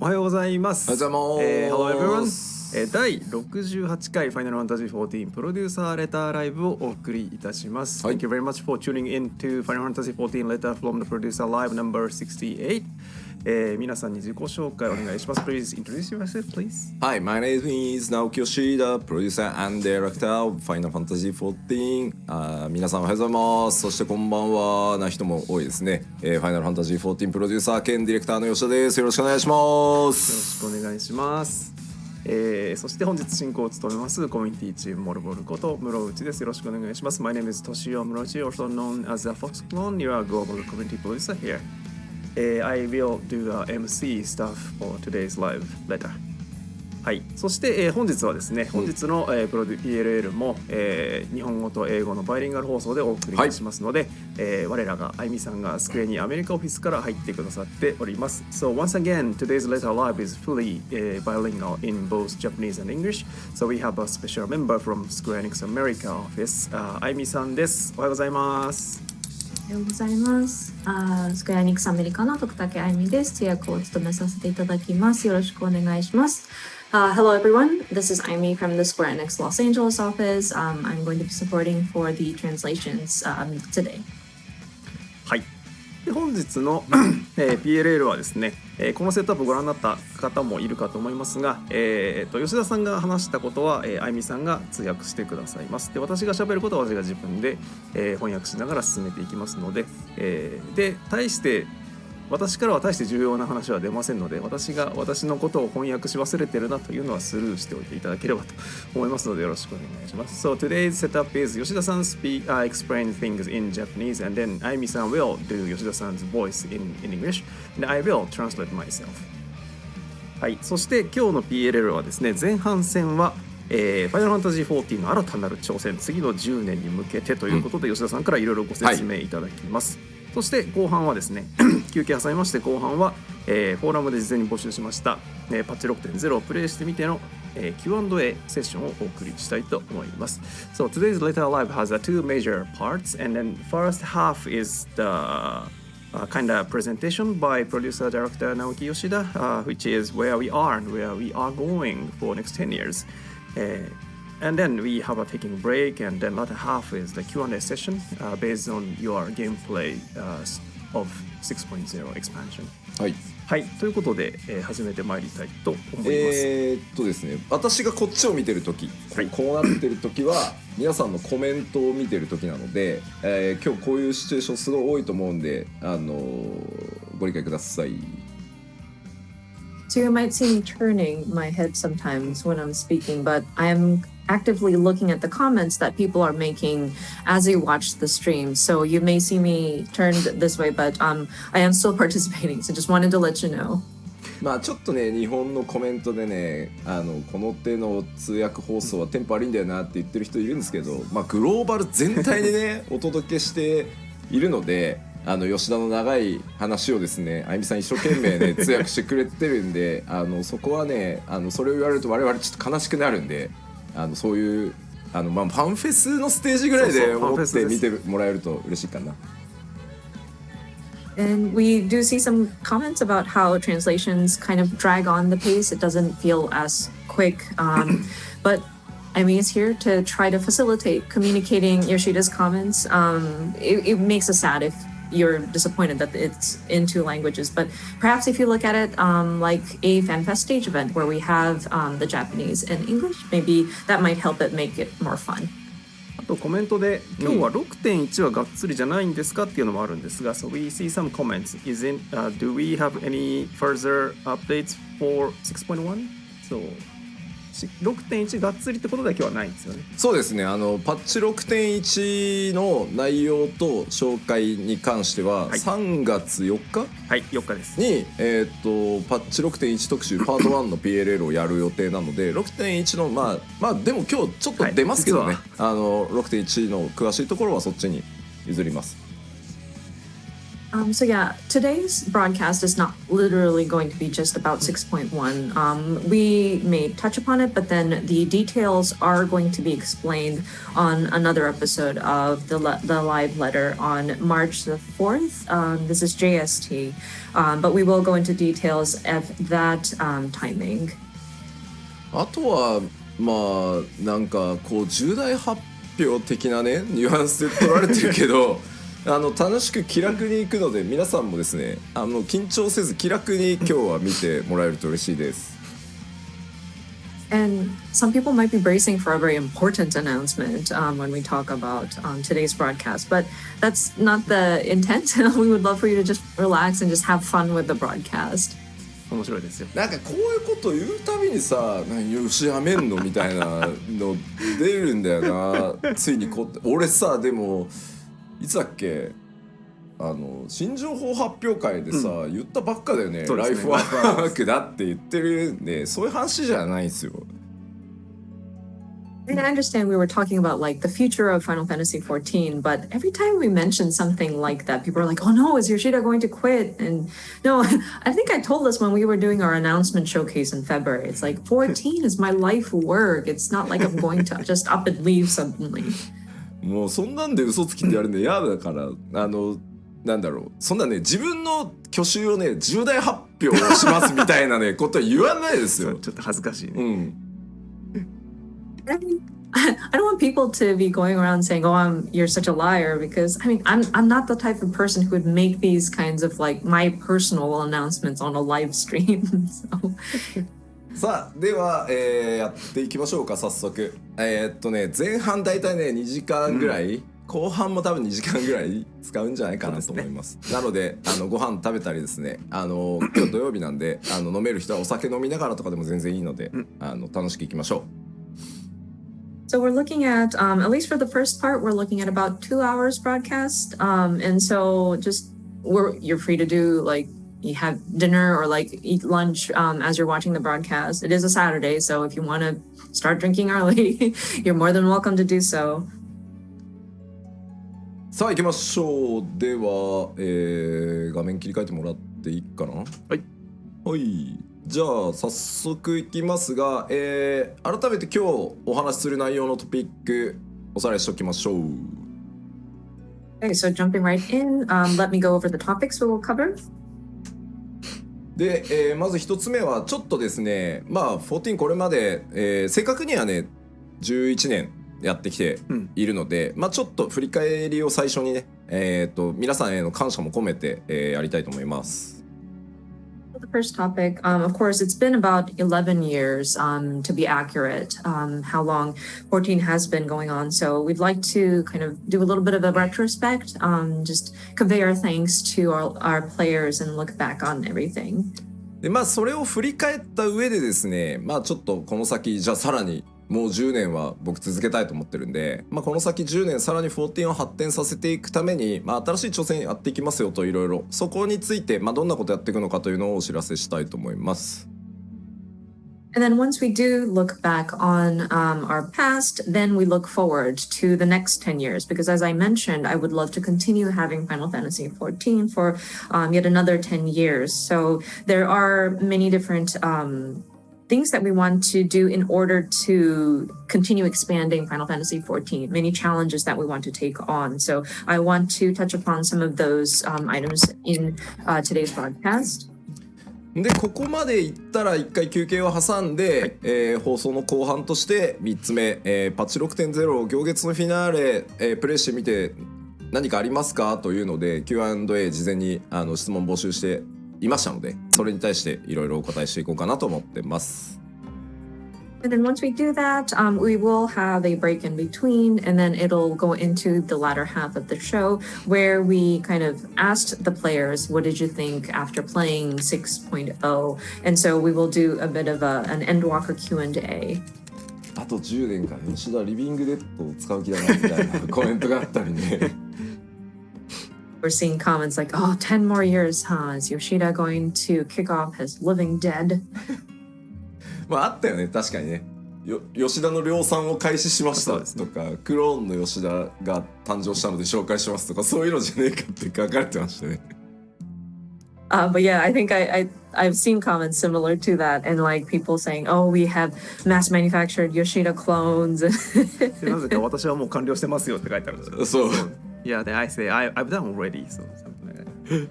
おはようございます。Hello everyone。第68回 Final Fantasy 14プロデューサーレターライブをお送りいたします。Thank you very much for tuning in to Final Fantasy 14 letter from the producer live number 68。皆さんに自己紹介お願いします。Please introduce yourself, please. Hi, my name is Naoki Yoshida, producer and director of Final Fantasy 14。皆さんおはようございます。そしてこんばんはな人も多いですね。Final Fantasy 14プロデューサー兼ディレクターの吉田です。よろしくお願いします。よろしくお願いします。そして本日進行を務めますコミュニティチームモルボルこと室内です。よろしくお願いします。My name is Toshio Murochi, also known as the Fox Clone. You are a global community producer here.I will do the MC stuff for today's live letter. はい。そして、本日はですね、本日の、プロデュ PLL も、日本語と英語のバイリンガル放送でお送りいたしますので、我らがあゆみさんがスクエニアメリカオフィスから入ってくださっております。So once again, today's letter live is fully bilingual in both Japanese and English. So we have a special member from Square Enix America office. あゆみさんです。おはようございます。おはようございます。スクエアニックスアメリカの徳武あゆみです。通訳を務めさせていただきます。よろしくお願いします。Hello everyone, this is Amy from the Square Enix Los Angeles office. I'm going to be supporting for the translations today. はい。で本日の、PLL はですね、このセットアップをご覧になった方もいるかと思いますが、吉田さんが話したことは、あゆみさんが通訳してくださいます。で私が喋ることは私が自分で、翻訳しながら進めていきますので、で私からは大して重要な話は出ませんので、私のことを翻訳し忘れてるなというのはスルーしておいていただければと思いますのでよろしくお願いします。So today's setup is 吉田さんexplain things in Japanese and then あゆみさん will do 吉田さん 's voice in English and I will translate myself。 はい。そして今日の PLL はですね、前半戦はFinal Fantasy 14の新たなる挑戦、次の10年に向けてということで、吉田さんからいろいろご説明いただきます。そして後半はですね休憩挟みまして、後半は、フォーラムで事前に募集しました、パッチ 6.0 をプレイしてみての、Q&A セッションをお送りしたいと思います。So today's letter live has two major parts, and then first half is the kind of presentation by producer director Naoki Yoshida, which is where we are and where we are going for next 10 years.And then we have a taking break, and then latter half is the Q&A session based on your gameplay of 6.0 expansion. はい。はい。ということで、始めてまいりたいと思います。ですね、私がこっちを見てるとき、こうなってるときは皆さんのコメントを見てるときなので、今日こういうシチュエーションすごい多いと思うんで、ご理解ください。So you might see me turning my head sometimes when I'm speaking, but I'm actively looking at the comments that people are making as you watch the stream. So you may see me turned this way, but I am still participating. So just wanted to let you know. まあちょっとね、日本のコメントでね、この手の通訳放送はテンポ悪いんだよなって言ってる人いるんですけど、まあグローバル全体でねお届けしているので、吉田の長い話をですね、あゆみさん一生懸命ね通訳してくれてるんで、そこはね、それを言われると我々ちょっと悲しくなるんで、そういうまあファンフェスのステージぐらいで思って見てもらえると嬉しいかな。And we do see some comments about how translations kind of drag on the pace. It doesn't feel as quick, but Amy is here to try to facilitate communicating Yoshida's comments. It makes us sad if you're disappointed that it's in two languages, but perhaps if you look at it like a FanFest stage event where we have the Japanese and English, maybe that might help it make it more fun. あとコメントで今日は 6.1 はがっつりじゃないんですかっていうのもあるんですが、So we see some comments. Do we have any further updates for 6.1? So 6.1 がっつりってことだけはないんですよね。そうですね、パッチ 6.1 の内容と紹介に関しては、3月4日、はい、4日ですに、パッチ 6.1 特集パート1の PLL をやる予定なので、6.1 のまあでも今日ちょっと出ますけどね、6.1 の詳しいところはそっちに譲ります。So yeah, today's broadcast is not literally going to be just about 6.1. We may touch upon it, but then the details are going to be explained on another episode of the live letter on March the 4th. This is JST, but we will go into details at that timing. あとはまあなんかこう重大発表的なねニュアンスで取られてるけど楽しく気楽に行くので皆さんもですね緊張せず気楽に今日は見てもらえると嬉しいです。And some people might be bracing for a very important announcement when we talk about today's broadcast, but that's not the intent. We would love for you to just relax and just have fun with the broadcast. 面白いですよ。なんかこういうこと言うたびにさよしやめんのみたいなの出るんだよなついに俺さでもいつだっけ新情報発表会でさ、言ったばっかだよね。ライフワークだって言ってるんでそういう話じゃないんですよ。And I understand we were talking about like the future of Final Fantasy XIV, but every time we mention something like that, people are like, "Oh no, is Yoshida going to quit?" And no, I think I told this when we were doing our announcement showcase in February. It's like 14 is my life work. It's not like I'm going to just up and leave suddenly. もうそんなんで嘘つきってやるんで嫌だからなんだろうそんなね自分の去就をね重大発表をしますみたいなねことは言わないですよ。ちょっと恥ずかしいね。I don't want people to be going around saying, "Oh, you're such a liar," because I mean, I'm not the type of person who would make these kinds of like my personal announcements on a live stream. So. さあでは、やっていきましょうか早速。前半だいたいね2時間ぐらい、後半も多分2時間ぐらい使うんじゃないかなと思います。なのでご飯食べたりですね今日土曜日なんで飲める人はお酒飲みながらとかでも全然いいので、楽しくいきましょう。So we're looking at at least for the first part, we're looking at about 2 hours broadcast, and so just you're free to do like. You have dinner or like eat lunch as you're watching the broadcast. It is a Saturday, so if you want to start drinking early, you're more than welcome to do so. さあ行きましょう。では、画面切り替えてもらっていいかな。はい。じゃあ早速いきますが、改めて今日お話しする内容のトピックおさらいしておきましょう。Okay, so jumping right in, let me go over the topics we will cover. で、まず一つ目はちょっとですね14これまで、正確にはね11年やってきているので、ちょっと振り返りを最初にね、皆さんへの感謝も込めて、やりたいと思います。The first topic, of course, it's been about 11 years to be accurate, how long 14 has been going on. So we'd like to kind of do a little bit of a retrospect, just convey our thanks to our players and look back on everything. でそれを振り返った上でですねちょっとこの先じゃあさらにもう10年は僕続けたいと思ってるんで、この先10年さらに14を発展させていくために、新しい挑戦やっていきますよといろいろそこについて、どんなことやっていくのかというのをお知らせしたいと思います。And then once we do look back on our past, then we look forward to the next 10 years. Because as I mentioned, I would love to continue having Final Fantasy XIV for yet another 10 years. So there are many different things that we want to do in order to continue expanding Final Fantasy XIV, many challenges that we want to take on. So I want to touch upon some of those items in today's broadcast. でここまでいったら1回休憩を挟んで、放送の後半として3つ目、パッチ 6.0 行月のフィナーレ、プレイしてみて何かありますかというので Q&A 事前に質問募集していましたのでそれに対していろいろお答えしていこうかなと思ってます。And then once we do that, we will have a break in between, and then it'll go into the latter half of the show where we kind of asked the players, what did you think after playing 6.0? And so we will do a bit of an Endwalker Q&A. あと10年間吉田リビングデッドを使う気だなみたいなコメントがあったりね。We're seeing comments like, oh, 10 more years, huh? Is Yoshida going to kick off his living dead? あったよね確かにね吉田の量産を開始しましたとか、クローンの吉田が誕生したので紹介しますとかそういうのじゃねえかって書かれてましたね。But yeah, I think I've seen comments similar to that, and like people saying, "Oh, we have mass manufactured Yoshida clones." でなぜか私はもう完了してますよって書いてあるんですよ。そう。Yeah, then I say I've done already. So something like that.